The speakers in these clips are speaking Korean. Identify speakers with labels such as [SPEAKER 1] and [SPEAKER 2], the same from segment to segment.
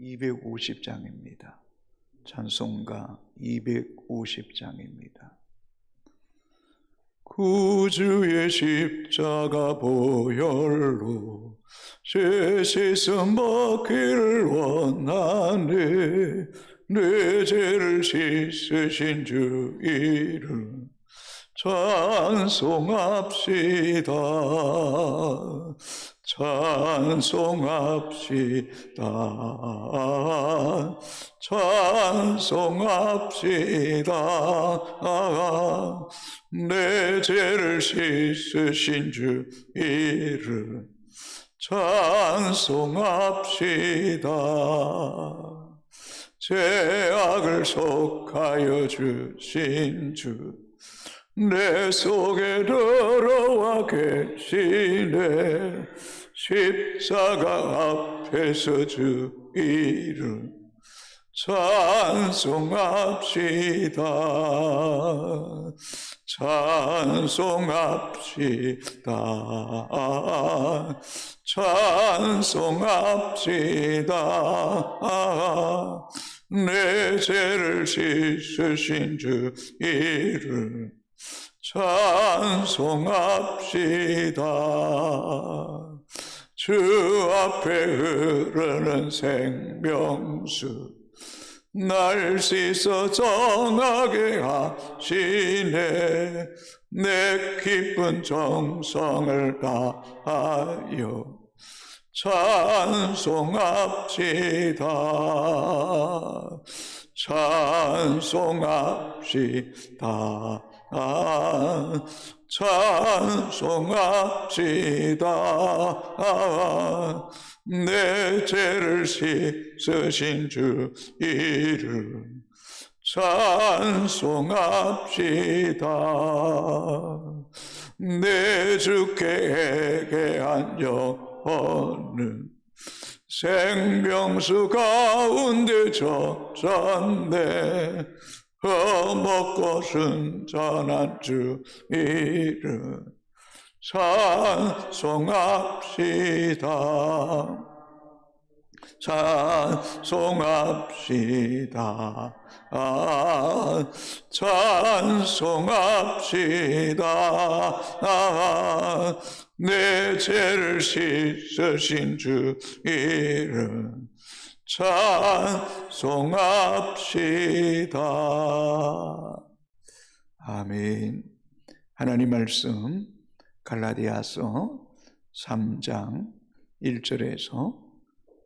[SPEAKER 1] 250장입니다. 찬송가 250장입니다. 구주의 십자가 보혈로 제 씻음 받기를 원하네. 내 죄를 씻으신 주 이름 찬송합시다. 찬송합시다. 찬송합시다. 내 죄를 씻으신 주 이름 찬송합시다. 죄악을 속하여 주신 주 내 속에 들어와 계시네. 십자가 앞에서 주 이름 찬송합시다. 찬송합시다. 찬송합시다. 내 죄를 씻으신 주 이름 찬송합시다. 주 앞에 흐르는 생명수 날 씻어 정하게 하시네. 내 깊은 정성을 다하여 찬송합시다. 찬송합시다. 찬송합시다. 내 죄를 씻으신 주 이름 찬송합시다. 내 주께 회개한 영혼은 생명수 가운데 젖었네. 허먹고 순전한 주 이름 찬송합시다. 찬송합시다. 찬송합시다. 내 죄를 씻으신 주 이름 찬송합시다. 아멘. 하나님 말씀 갈라디아서 3장 1절에서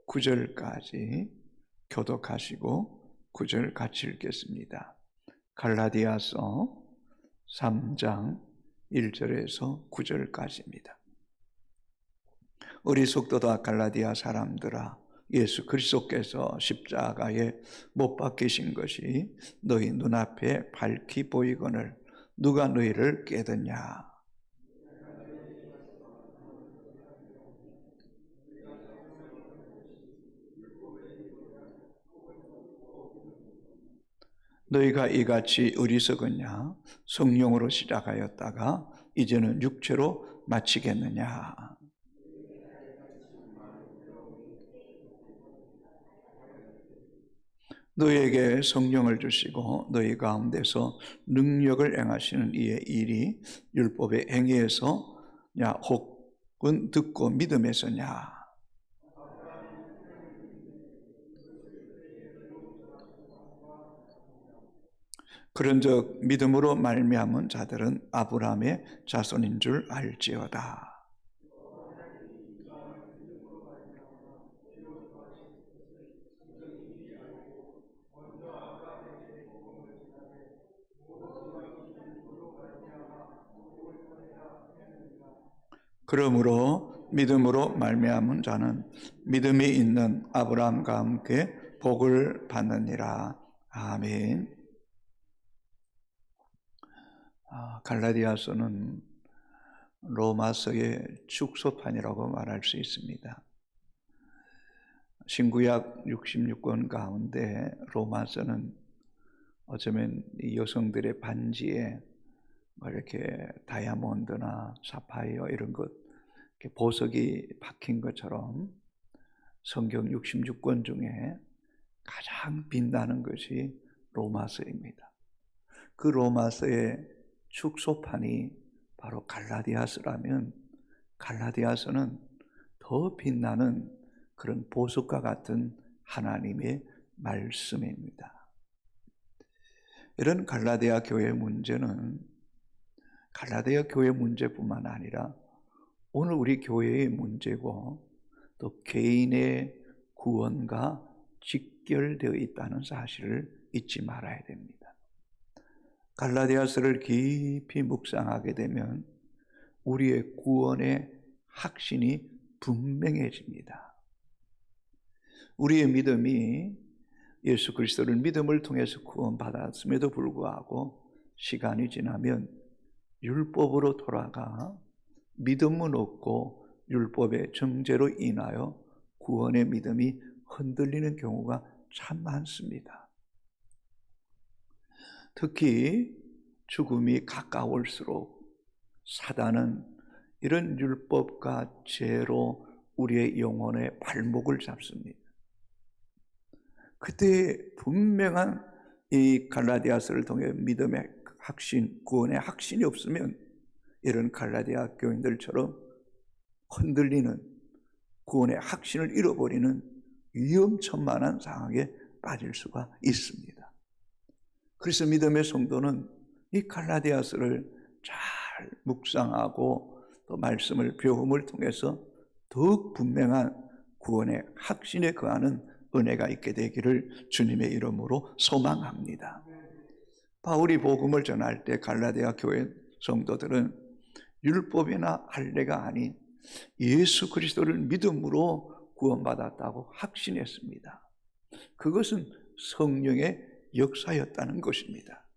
[SPEAKER 1] 9절까지 교독하시고 9절 같이 읽겠습니다. 갈라디아서 3장 1절에서 9절까지입니다. 어리석도다 갈라디아 사람들아, 예수 그리스도께서 십자가에 못 박히신 것이 너희 눈앞에 밝히 보이거늘 누가 너희를 깨닫냐. 너희가 이같이 어리석었냐. 성령으로 시작하였다가 이제는 육체로 마치겠느냐. 너희에게 성령을 주시고 너희 가운데서 능력을 행하시는 이의 일이 율법의 행위에서냐 혹은 듣고 믿음에서냐. 그런즉 믿음으로 말미암은 자들은 아브라함의 자손인 줄 알지어다. 그러므로 믿음으로 말미암은 자는 믿음이 있는 아브라함과 함께 복을 받느니라. 아멘. 갈라디아서는 로마서의 축소판이라고 말할 수 있습니다. 신구약 66권 가운데 로마서는 어쩌면 이 여성들의 반지에 이렇게 다이아몬드나 사파이어 이런 것, 이렇게 보석이 박힌 것처럼 성경 66권 중에 가장 빛나는 것이 로마서입니다. 그 로마서의 축소판이 바로 갈라디아서라면 갈라디아서는 더 빛나는 그런 보석과 같은 하나님의 말씀입니다. 이런 갈라디아 교회의 문제는 갈라디아 교회 문제뿐만 아니라 오늘 우리 교회의 문제고 또 개인의 구원과 직결되어 있다는 사실을 잊지 말아야 됩니다. 갈라디아서를 깊이 묵상하게 되면 우리의 구원의 확신이 분명해집니다. 우리의 믿음이 예수 그리스도를 믿음을 통해서 구원받았음에도 불구하고 시간이 지나면 율법으로 돌아가 믿음은 없고 율법의 정죄로 인하여 구원의 믿음이 흔들리는 경우가 참 많습니다. 특히 죽음이 가까울수록 사단은 이런 율법과 죄로 우리의 영혼의 발목을 잡습니다. 그때 분명한 이 갈라디아서를 통해 믿음의 확신, 구원의 확신이 없으면 이런 갈라디아 교인들처럼 흔들리는 구원의 확신을 잃어버리는 위험천만한 상황에 빠질 수가 있습니다. 그래서 믿음의 성도는 이 갈라디아서를 잘 묵상하고 또 말씀을 배움을 통해서 더욱 분명한 구원의 확신에 거하는 은혜가 있게 되기를 주님의 이름으로 소망합니다. 바울이 복음을 전할 때 갈라디아 교회 성도들은 율법이나 할례가 아닌 예수 그리스도를 믿음으로 구원받았다고 확신했습니다. 그것은 성령의 역사였다는 것입니다.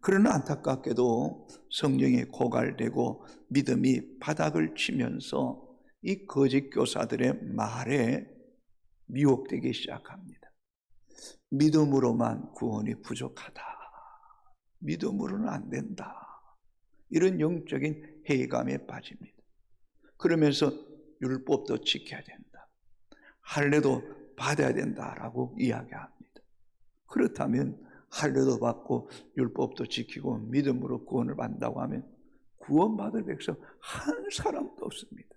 [SPEAKER 1] 그러나 안타깝게도 성령이 고갈되고 믿음이 바닥을 치면서 이 거짓 교사들의 말에 미혹되기 시작합니다. 믿음으로만 구원이 부족하다. 믿음으로는 안 된다. 이런 영적인 회의감에 빠집니다. 그러면서 율법도 지켜야 된다. 할례도 받아야 된다라고 이야기합니다. 그렇다면 할례도 받고 율법도 지키고 믿음으로 구원을 받는다고 하면 구원받을 백성 한 사람도 없습니다.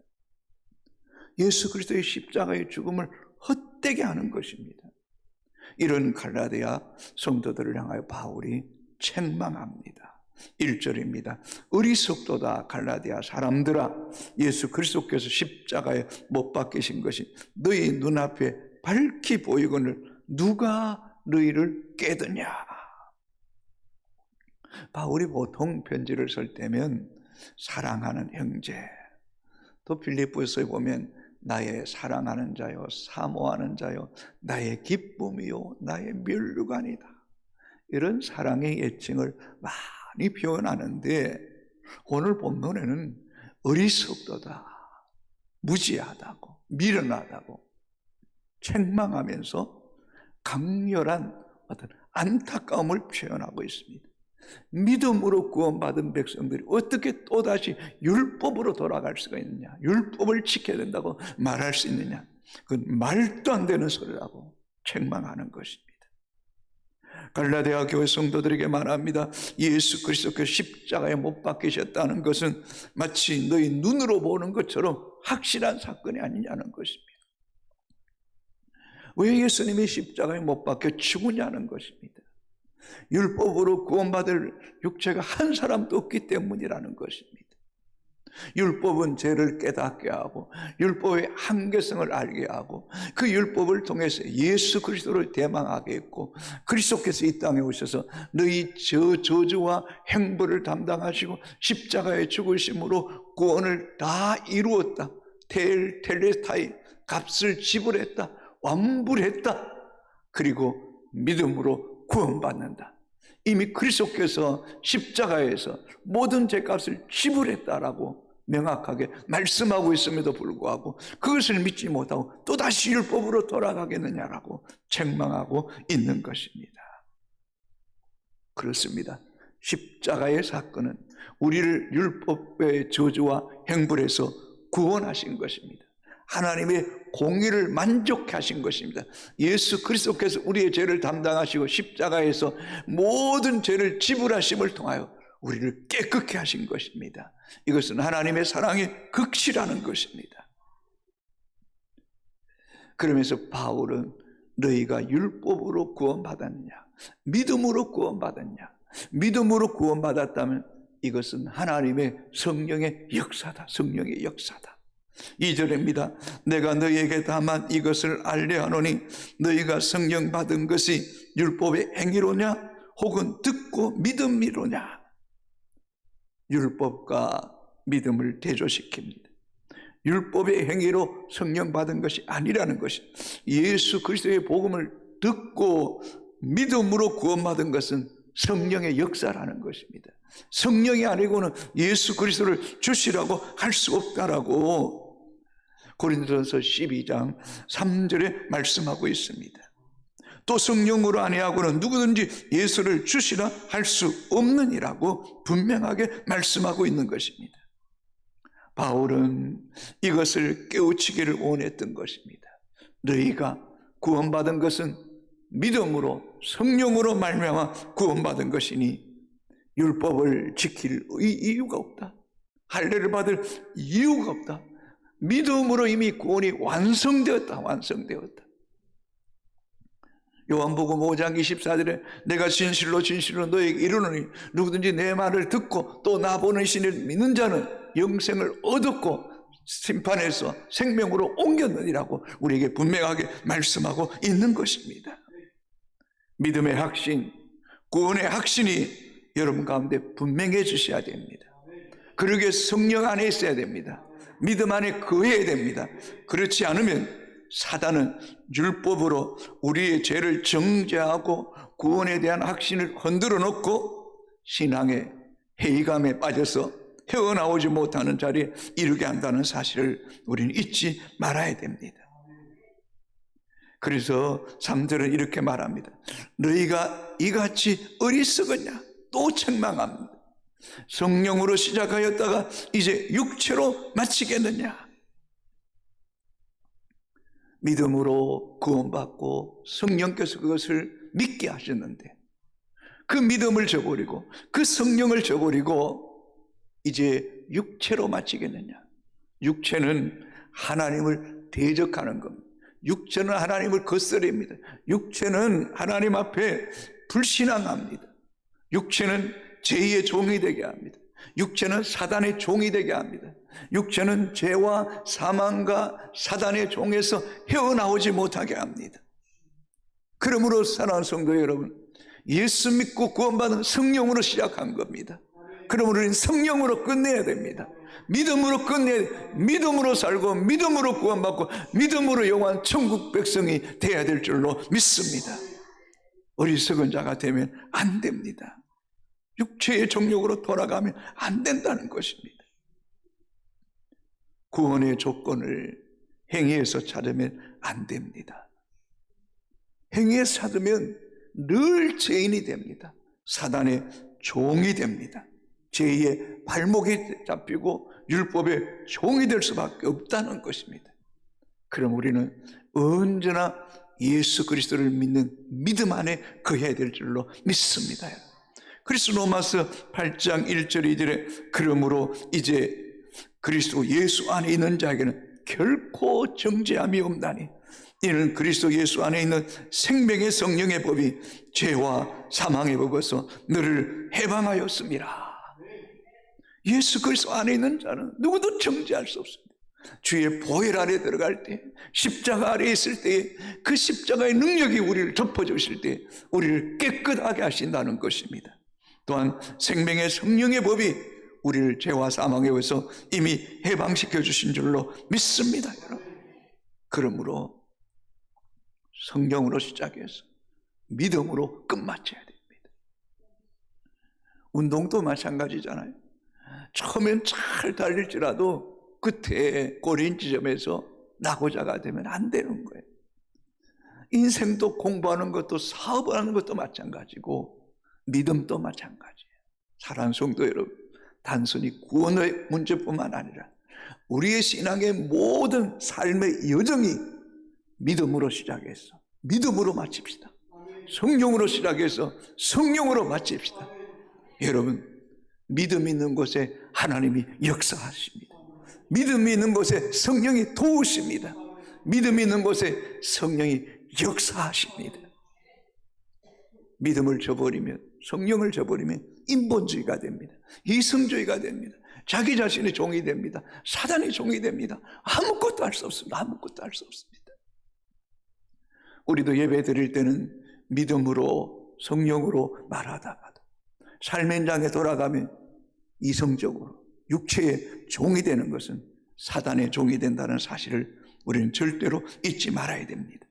[SPEAKER 1] 예수 그리스도의 십자가의 죽음을 헛되게 하는 것입니다. 이런 갈라디아 성도들을 향하여 바울이 책망합니다. 1절입니다. 어리석도다 갈라디아 사람들아, 예수 그리스도께서 십자가에 못 박히신 것이 너희 눈앞에 밝히 보이거늘 누가 너희를 깨드냐. 바울이 보통 편지를 쓸 때면 사랑하는 형제, 또 빌립보서에 보면 나의 사랑하는 자요, 사모하는 자요, 나의 기쁨이요, 나의 면류관이다. 이런 사랑의 애칭을 많이 표현하는데 오늘 본문에는 어리석도다, 무지하다고, 미련하다고 책망하면서 강렬한 어떤 안타까움을 표현하고 있습니다. 믿음으로 구원받은 백성들이 어떻게 또다시 율법으로 돌아갈 수가 있느냐, 율법을 지켜야 된다고 말할 수 있느냐, 그건 말도 안 되는 소리라고 책망하는 것입니다. 갈라디아 교회 성도들에게 말합니다. 예수 그리스도께서 십자가에 못 박히셨다는 것은 마치 너희 눈으로 보는 것처럼 확실한 사건이 아니냐는 것입니다. 왜 예수님이 십자가에 못 박혀 죽으냐는 것입니다. 율법으로 구원받을 육체가 한 사람도 없기 때문이라는 것입니다. 율법은 죄를 깨닫게 하고 율법의 한계성을 알게 하고 그 율법을 통해서 예수 그리스도를 대망하게 했고 그리스도께서 이 땅에 오셔서 너희 저주와 행벌을 담당하시고 십자가에 죽으심으로 구원을 다 이루었다. 텔레스타이 값을 지불했다. 완불했다. 그리고 믿음으로 구원받는다. 이미 그리스도께서 십자가에서 모든 죄값을 지불했다라고 명확하게 말씀하고 있음에도 불구하고 그것을 믿지 못하고 또다시 율법으로 돌아가겠느냐라고 책망하고 있는 것입니다. 그렇습니다. 십자가의 사건은 우리를 율법의 저주와 행불에서 구원하신 것입니다. 하나님의 공의를 만족해 하신 것입니다. 예수 그리스도께서 우리의 죄를 담당하시고 십자가에서 모든 죄를 지불하심을 통하여 우리를 깨끗게 하신 것입니다. 이것은 하나님의 사랑의 극치라는 것입니다. 그러면서 바울은 너희가 율법으로 구원받았냐, 믿음으로 구원받았냐, 믿음으로 구원받았다면 이것은 하나님의 성령의 역사다. 성령의 역사다. 2절입니다. 내가 너희에게 다만 이것을 알려하노니 너희가 성령 받은 것이 율법의 행위로냐 혹은 듣고 믿음이로냐. 율법과 믿음을 대조시킵니다. 율법의 행위로 성령 받은 것이 아니라는 것이, 예수 그리스도의 복음을 듣고 믿음으로 구원받은 것은 성령의 역사라는 것입니다. 성령이 아니고는 예수 그리스도를 주시라고 할 수 없다라고 고린도전서 12장 3절에 말씀하고 있습니다. 또 성령으로 아니하고는 누구든지 예수를 주시라 할 수 없느니라고 분명하게 말씀하고 있는 것입니다. 바울은 이것을 깨우치기를 원했던 것입니다. 너희가 구원받은 것은 믿음으로 성령으로 말미암아 구원받은 것이니 율법을 지킬 이유가 없다. 할례를 받을 이유가 없다. 믿음으로 이미 구원이 완성되었다. 완성되었다. 요한복음 5장 24절에 내가 진실로 진실로 너에게 이르노니 누구든지 내 말을 듣고 또 나 보는 신을 믿는 자는 영생을 얻었고 심판에서 생명으로 옮겼느니라고 우리에게 분명하게 말씀하고 있는 것입니다. 믿음의 확신, 구원의 확신이 여러분 가운데 분명해지셔야 됩니다. 그러기에 성령 안에 있어야 됩니다. 믿음 안에 거해야 됩니다. 그렇지 않으면 사단은 율법으로 우리의 죄를 정죄하고 구원에 대한 확신을 흔들어 놓고 신앙의 회의감에 빠져서 헤어나오지 못하는 자리에 이르게 한다는 사실을 우리는 잊지 말아야 됩니다. 그래서 3절은 이렇게 말합니다. 너희가 이같이 어리석었냐? 또 책망합니다. 성령으로 시작하였다가 이제 육체로 마치겠느냐? 믿음으로 구원받고 성령께서 그것을 믿게 하셨는데 그 믿음을 저버리고 그 성령을 저버리고 이제 육체로 마치겠느냐? 육체는 하나님을 대적하는 겁니다. 육체는 하나님을 거스립니다. 육체는 하나님 앞에 불신앙합니다. 육체는 죄의 종이 되게 합니다. 육체는 사단의 종이 되게 합니다. 육체는 죄와 사망과 사단의 종에서 헤어나오지 못하게 합니다. 그러므로 사랑하는 성도 여러분, 예수 믿고 구원받은 성령으로 시작한 겁니다. 그러므로 우리는 성령으로 끝내야 됩니다. 믿음으로 끝내야, 믿음으로 살고 믿음으로 구원받고 믿음으로 영원한 천국 백성이 되어야 될 줄로 믿습니다. 어리석은 자가 되면 안 됩니다. 육체의 정욕으로 돌아가면 안 된다는 것입니다. 구원의 조건을 행위에서 찾으면 안 됩니다. 행위에서 찾으면 늘 죄인이 됩니다. 사단의 종이 됩니다. 죄의 발목이 잡히고 율법의 종이 될 수밖에 없다는 것입니다. 그럼 우리는 언제나 예수 그리스도를 믿는 믿음 안에 거해야 될 줄로 믿습니다. 그래서 로마서 8장 1절 2절에 그러므로 이제 그리스도 예수 안에 있는 자에게는 결코 정죄함이 없나니 이는 그리스도 예수 안에 있는 생명의 성령의 법이 죄와 사망의 법에서 너를 해방하였습니다. 예수 그리스도 안에 있는 자는 누구도 정죄할 수 없습니다. 주의 보혈 아래 들어갈 때, 십자가 아래 있을 때, 그 십자가의 능력이 우리를 덮어주실 때 우리를 깨끗하게 하신다는 것입니다. 또한 생명의 성령의 법이 우리를 죄와 사망에 의해서 이미 해방시켜 주신 줄로 믿습니다. 여러분, 그러므로 성령으로 시작해서 믿음으로 끝마쳐야 됩니다. 운동도 마찬가지잖아요. 처음엔 잘 달릴지라도 끝에 꼬린 지점에서 낙오자가 되면 안 되는 거예요. 인생도 공부하는 것도 사업하는 것도 마찬가지고 믿음도 마찬가지예요. 사랑하는 성도 여러분, 단순히 구원의 문제뿐만 아니라 우리의 신앙의 모든 삶의 여정이 믿음으로 시작해서 믿음으로 마칩시다. 성령으로 시작해서 성령으로 마칩시다. 여러분, 믿음 있는 곳에 하나님이 역사하십니다. 믿음 있는 곳에 성령이 도우십니다. 믿음 있는 곳에 성령이 역사하십니다. 믿음을 저버리면, 성령을 저버리면 인본주의가 됩니다. 이성주의가 됩니다. 자기 자신의 종이 됩니다. 사단의 종이 됩니다. 아무것도 할 수 없습니다. 아무것도 할 수 없습니다. 우리도 예배 드릴 때는 믿음으로 성령으로 말하다가도 삶의 현장에 돌아가면 이성적으로 육체의 종이 되는 것은 사단의 종이 된다는 사실을 우리는 절대로 잊지 말아야 됩니다.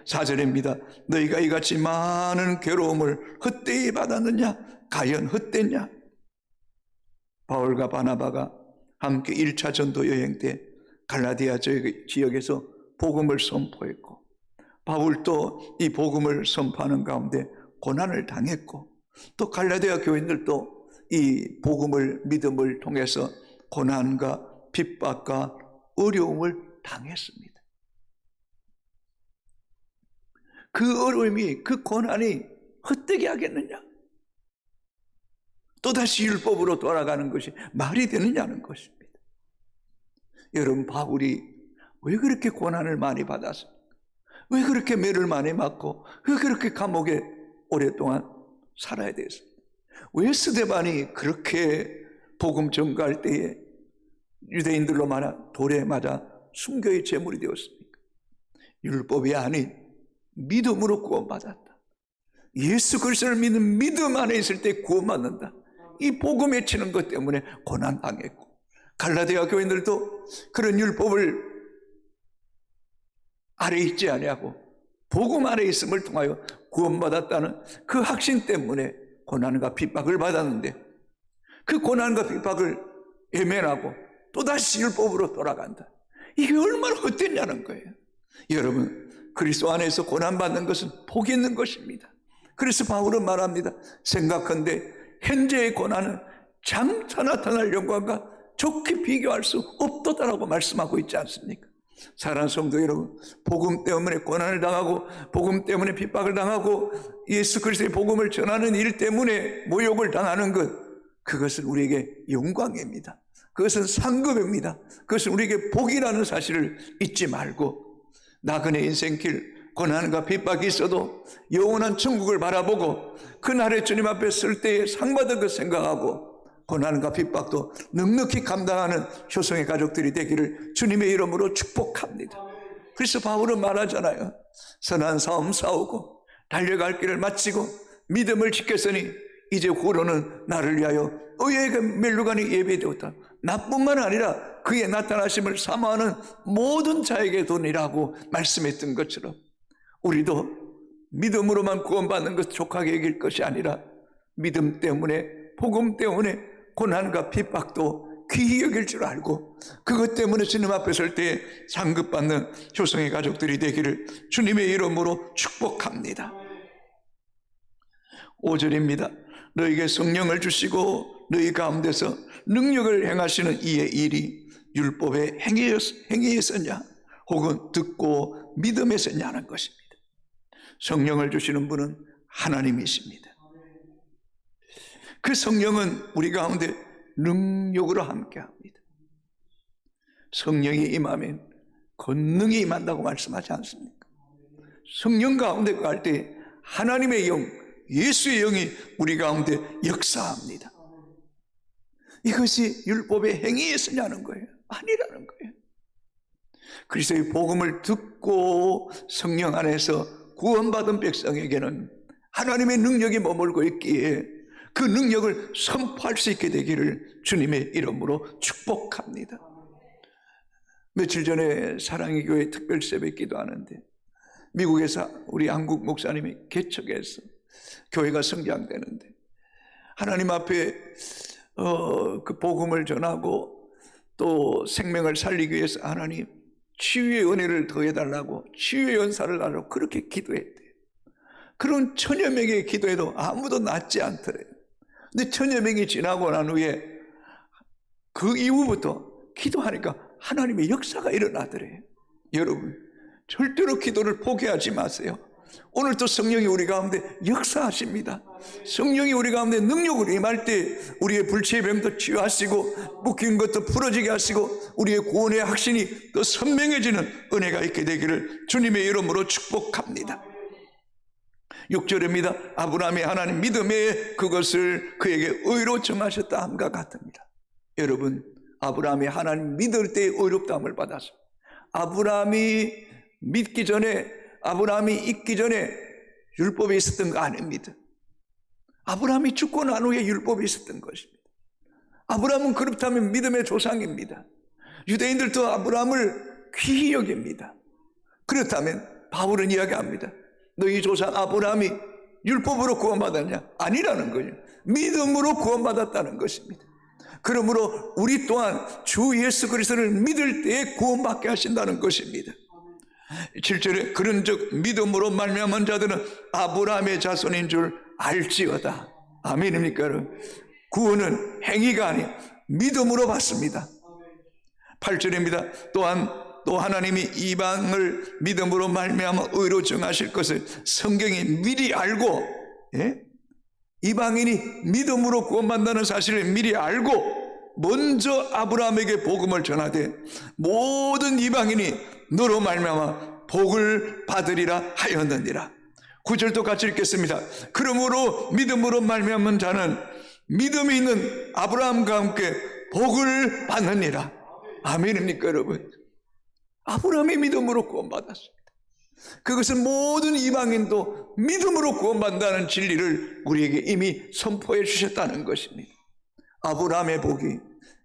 [SPEAKER 1] 4절입니다. 너희가 이같이 많은 괴로움을 헛되이 받았느냐? 과연 헛됐냐? 바울과 바나바가 함께 1차 전도 여행 때 갈라디아 지역에서 복음을 선포했고, 바울도 이 복음을 선포하는 가운데 고난을 당했고, 또 갈라디아 교인들도 이 복음을 믿음을 통해서 고난과 핍박과 어려움을 당했습니다. 그 어려움이, 그 고난이 헛되게 하겠느냐? 또다시 율법으로 돌아가는 것이 말이 되느냐는 것입니다. 여러분, 바울이 왜 그렇게 고난을 많이 받았습니까? 왜 그렇게 매를 많이 맞고 왜 그렇게 감옥에 오랫동안 살아야 됐습니까? 왜 스데반이 그렇게 복음 전가할 때에 유대인들로 돌에 맞아 순교의 제물이 되었습니까? 율법이 아닌 믿음으로 구원받았다. 예수 그리스도를 믿는 믿음 안에 있을 때 구원받는다. 이 복음 외치는 것 때문에 고난당했고, 갈라디아 교인들도 그런 율법을 아래 있지 아니하고 복음 아래 있음을 통하여 구원받았다는 그 확신 때문에 고난과 핍박을 받았는데, 그 고난과 핍박을 외면하고 또다시 율법으로 돌아간다. 이게 얼마나 헛됐냐는 거예요. 여러분, 그리스도 안에서 고난받는 것은 복이 있는 것입니다. 그래서 바울은 말합니다. 생각한데 현재의 고난은 장차 나타날 영광과 좋게 비교할 수 없도다라고 말씀하고 있지 않습니까? 사랑하는 성도 여러분, 복음 때문에 고난을 당하고 복음 때문에 핍박을 당하고 예수 그리스도의 복음을 전하는 일 때문에 모욕을 당하는 것, 그것은 우리에게 영광입니다. 그것은 상급입니다. 그것은 우리에게 복이라는 사실을 잊지 말고, 나그네 인생길 고난과 핍박이 있어도 영원한 천국을 바라보고 그날에 주님 앞에 설 때에 상 받은 것 생각하고 고난과 핍박도 넉넉히 감당하는 효성의 가족들이 되기를 주님의 이름으로 축복합니다. 그래서 바울은 말하잖아요. 선한 싸움 싸우고 달려갈 길을 마치고 믿음을 지켰으니 이제 후로는 나를 위하여 의의 멸류관이 예비되었다. 나뿐만 아니라 그의 나타나심을 사모하는 모든 자에게 돈이라고 말씀했던 것처럼, 우리도 믿음으로만 구원받는 것 족하게 여길 것이 아니라 믿음 때문에, 복음 때문에 고난과 핍박도 귀히 여길 줄 알고 그것 때문에 주님 앞에 설 때 상급받는 효성의 가족들이 되기를 주님의 이름으로 축복합니다. 5절입니다. 너에게 성령을 주시고 너희 가운데서 능력을 행하시는 이의 일이 율법의 행위에서냐 혹은 듣고 믿음에서냐는 것입니다. 성령을 주시는 분은 하나님이십니다. 그 성령은 우리 가운데 능력으로 함께합니다. 성령이 임하면 권능이 임한다고 말씀하지 않습니까? 성령 가운데 갈 때 하나님의 영, 예수의 영이 우리 가운데 역사합니다. 이것이 율법의 행위에서냐는 거예요. 아니라는 거예요. 그리스도의 복음을 듣고 성령 안에서 구원받은 백성에게는 하나님의 능력이 머물고 있기에 그 능력을 선포할 수 있게 되기를 주님의 이름으로 축복합니다. 며칠 전에 사랑의 교회 특별 새벽 기도하는데 미국에서 우리 한국 목사님이 개척해서 교회가 성장되는데, 하나님 앞에 그 복음을 전하고 또 생명을 살리기 위해서 하나님 치유의 은혜를 더해달라고, 치유의 은사를 달라고 그렇게 기도했대요. 그런 천여 명의 기도에도 아무도 낫지 않더래요. 근데 천여 명이 지나고 난 후에 그 이후부터 기도하니까 하나님의 역사가 일어나더래요. 여러분, 절대로 기도를 포기하지 마세요. 오늘도 성령이 우리 가운데 역사하십니다. 성령이 우리 가운데 능력으로 임할 때 우리의 불치의 병도 치유하시고 묶인 것도 풀어지게 하시고 우리의 구원의 확신이 더 선명해지는 은혜가 있게 되기를 주님의 이름으로 축복합니다. 6절입니다. 아브라함이 하나님 믿음에 그것을 그에게 의로 정하셨다 함과 같습니다. 여러분, 아브라함이 하나님 믿을 때의 의롭다함을 받았습니다. 아브라함이 믿기 전에, 아브라함이 있기 전에 율법이 있었던 거 아닙니다. 아브라함이 죽고 난 후에 율법이 있었던 것입니다. 아브라함은 그렇다면 믿음의 조상입니다. 유대인들도 아브라함을 귀히 여깁니다. 그렇다면 바울은 이야기합니다. 너희 조상 아브라함이 율법으로 구원받았냐? 아니라는 거예요. 믿음으로 구원받았다는 것입니다. 그러므로 우리 또한 주 예수 그리스도를 믿을 때에 구원받게 하신다는 것입니다. 7절에 그런즉 믿음으로 말미암은 자들은 아브라함의 자손인 줄 알지어다. 아멘입니까? 구원은 행위가 아니 믿음으로 받습니다. 8절입니다. 또한 또 하나님이 이방을 믿음으로 말미암아 의로 정하실 것을 성경이 미리 알고, 이방인이 믿음으로 구원받는다는 사실을 미리 알고 먼저 아브라함에게 복음을 전하되 모든 이방인이 너로 말미암아 복을 받으리라 하였느니라. 9절도 같이 읽겠습니다. 그러므로 믿음으로 말미암은 자는 믿음이 있는 아브라함과 함께 복을 받느니라. 아멘입니까 여러분? 아브라함이 믿음으로 구원받았습니다. 그것은 모든 이방인도 믿음으로 구원받는다는 진리를 우리에게 이미 선포해 주셨다는 것입니다. 아브라함의 복이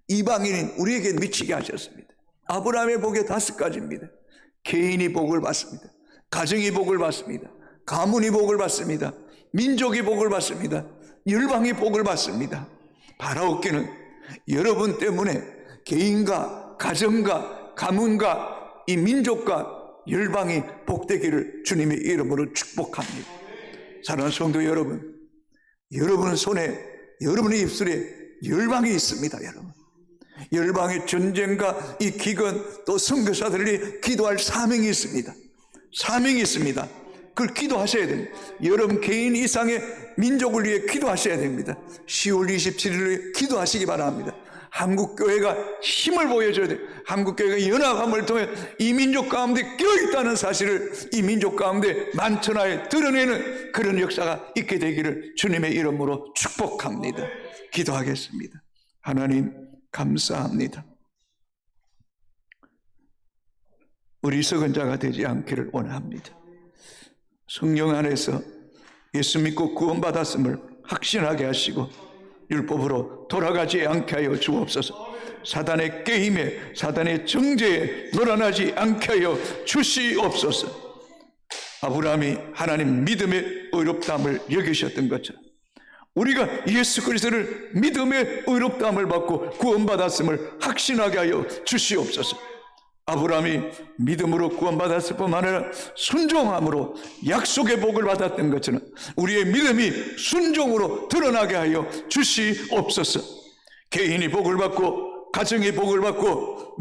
[SPEAKER 1] 이방인인 우리에게 미치게 하셨습니다. 아브라함의 복이 5가지입니다. 개인이 복을 받습니다. 가정이 복을 받습니다. 가문이 복을 받습니다. 민족이 복을 받습니다. 열방이 복을 받습니다. 바라옵기는 여러분 때문에 개인과 가정과 가문과 이 민족과 열방이 복되기를 주님의 이름으로 축복합니다. 사랑하는 성도 여러분, 여러분 손에, 여러분의 입술에 열방이 있습니다. 여러분, 열방의 전쟁과 이 기근 또 선교사들이 기도할 사명이 있습니다. 사명이 있습니다. 그걸 기도하셔야 됩니다. 여러분 개인 이상의 민족을 위해 기도하셔야 됩니다. 10월 27일에 기도하시기 바랍니다. 한국교회가 힘을 보여줘야 돼요. 한국교회가 연합함을 통해 이 민족 가운데 껴있다는 사실을 이 민족 가운데 만천하에 드러내는 그런 역사가 있게 되기를 주님의 이름으로 축복합니다. 기도하겠습니다. 하나님 감사합니다. 우리 석은 자가 되지 않기를 원합니다. 성령 안에서 예수 믿고 구원받았음을 확신하게 하시고 율법으로 돌아가지 않게 하여 주옵소서. 사단의 게임에 사단의 정죄에 놀아나지 않게 하여 주시옵소서. 아브라함이 하나님 믿음의 의롭다함을 여기셨던 것처럼 우리가 예수 그리스도를 믿음의 의롭다함을 받고 구원받았음을 확신하게 하여 주시옵소서. 아브라함이 믿음으로 구원받았을 뿐만 아니라 순종함으로 약속의 복을 받았던 것처럼 우리의 믿음이 순종으로 드러나게 하여 주시옵소서. 개인이 복을 받고 가정이 복을 받고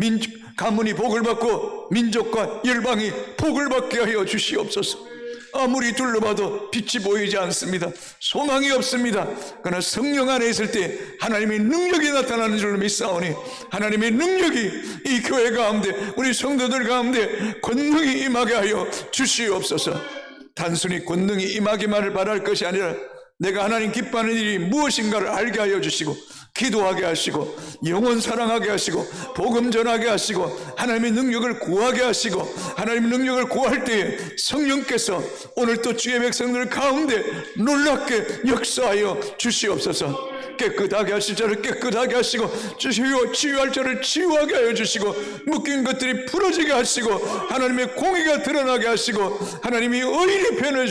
[SPEAKER 1] 가문이 복을 받고 민족과 열방이 복을 받게 하여 주시옵소서. 아무리 둘러봐도 빛이 보이지 않습니다. 소망이 없습니다. 그러나 성령 안에 있을 때 하나님의 능력이 나타나는 줄로 믿사오니 하나님의 능력이 이 교회 가운데 우리 성도들 가운데 권능이 임하게 하여 주시옵소서. 단순히 권능이 임하기만을 바랄 것이 아니라 내가 하나님 기뻐하는 일이 무엇인가를 알게 하여 주시고 기도하게 하시고 영혼 사랑하게 하시고 복음 전하게 하시고 하나님의 능력을 구하게 하시고 하나님의 능력을 구할 때에 성령께서 오늘 또 주의 백성들 가운데 놀랍게 역사하여 주시옵소서. 깨끗하게 하실 자를 깨끗하게 하시고 치유할 자를 치유하게 하여 주시고 묶인 것들이 풀어지게 하시고 하나님의 공의가 드러나게 하시고 하나님이 의인의 편에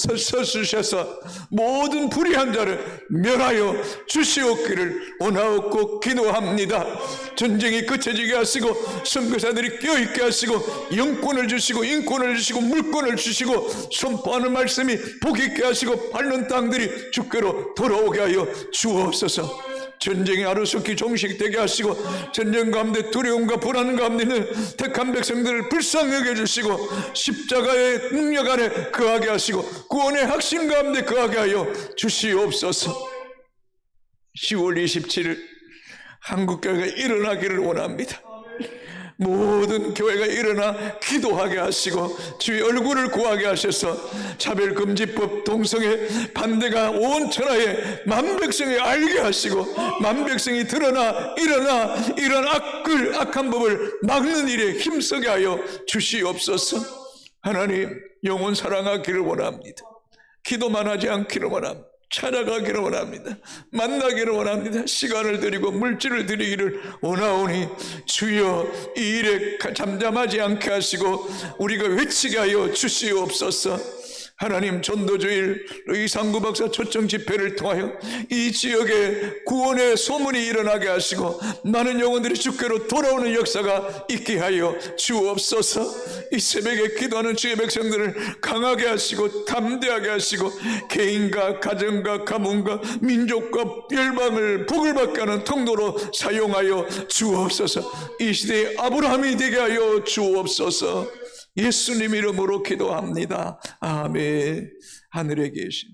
[SPEAKER 1] 서주셔서 모든 불의한 자를 멸하여 주시옵기를 원하옵고 기도합니다. 전쟁이 그쳐지게 하시고 선교사들이 껴있게 하시고 영권을 주시고 인권을 주시고 물권을 주시고 선포하는 말씀이 복 있게 하시고 밟는 땅들이 주께로 돌아오게 하여 주옵소서. 전쟁이 하루속히 종식되게 하시고 전쟁 가운데 두려움과 불안 가운데 있는 택한 백성들을 불쌍히 여겨주시고 십자가의 능력 아래 거하게 하시고 구원의 확신 가운데 거하게 하여 주시옵소서. 10월 27일 한국교회가 일어나기를 원합니다. 모든 교회가 일어나 기도하게 하시고 주의 얼굴을 구하게 하셔서 차별금지법 동성애 반대가 온 천하에 만백성이 알게 하시고 만백성이 드러나 일어나 이런 악한 법을 막는 일에 힘쓰게 하여 주시옵소서. 하나님, 영혼 사랑하기를 원합니다. 기도만 하지 않기를 원합니다. 찾아가기를 원합니다. 만나기를 원합니다. 시간을 드리고 물질을 드리기를 원하오니 주여 이 일에 잠잠하지 않게 하시고 우리가 외치게 하여 주시옵소서. 하나님, 전도주일 의상구 박사 초청 집회를 통하여 이 지역에 구원의 소문이 일어나게 하시고 많은 영혼들이 주께로 돌아오는 역사가 있게 하여 주옵소서. 이 새벽에 기도하는 주의 백성들을 강하게 하시고 담대하게 하시고 개인과 가정과 가문과 민족과 열방을 복을 받게 하는 통로로 사용하여 주옵소서. 이 시대에 아브라함이 되게 하여 주옵소서. 예수님 이름으로 기도합니다. 아멘. 하늘에 계신